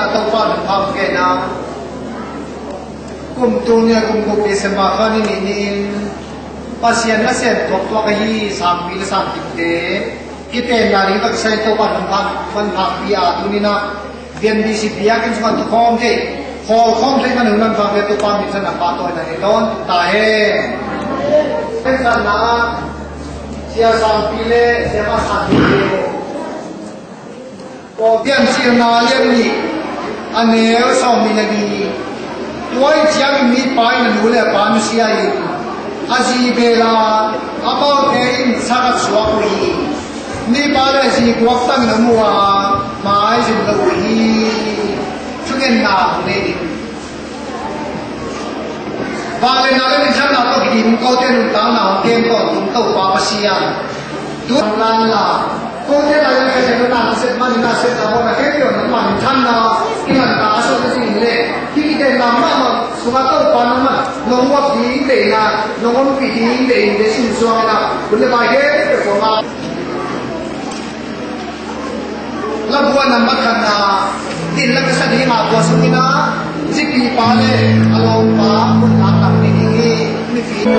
na to pa na pham ke na kum tu nya kum ko ke se ma kha ni ni pasian na sen thok to ka hi sam pi la sam ti te ki te na ri tak sai to pa na pham man pham pi a tu ni na vian di si pia ken so to khom te khol khom te man nan pham ke to pa mi san na pa to na ni don ta he ken san na sia sam pi le sia ma sa ti có tiền tiền nào liên nhị anh ấy sau mình là gì tôi chỉ ăn mì phải là nuôi là bán xí ai anh gì về là à bao cái sao xóa quỷ mì phải là gì quốc tăng là mua mà ai gì là quỷ chú cái nào này và lên nào lên sao nào có cái gì có tiền nào nào tiền có chúng tôi qua xí à tôi là cô thế là cái gì nó làm sẽ mà nó sẽ làm mà cái điều nó làm thân nó cái mình ta số cái gì này khi cái làm mà số các tôi còn mà nó có gì để là nó có cái gì để sinh sống là vấn đề bài hết để có mà là buồn nằm bắt khăn là tin là cái sao đi mà buồn xuống nó chỉ kỳ pa lệ alo pa một lá tầm đi phí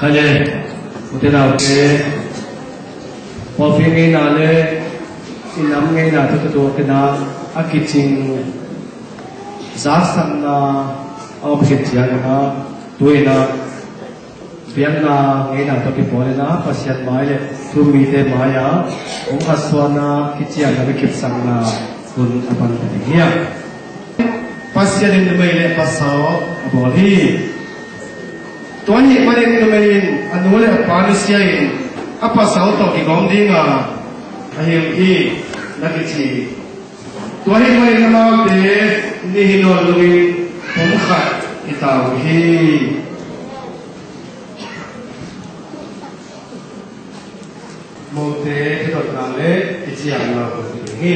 khai lệ một thế nào cái bao phim nghe nào lệ in nắm nghe nào tôi cái nào akiting giá sang na ông sẽ chia na tuổi na biang na nghe nào tôi cái bỏ na pasian mai lệ thu mi thế mai à ông aswan na kia na cái kip sang na kun apan cái gì pasian ini mai pasau aboli tuan ini mai ini anu le panusia ini apa sau to ki gom ding ahim i nakichi tuan ini mai nama te ni hino lui pumkhat itau hi mote kedot nale ijian na hi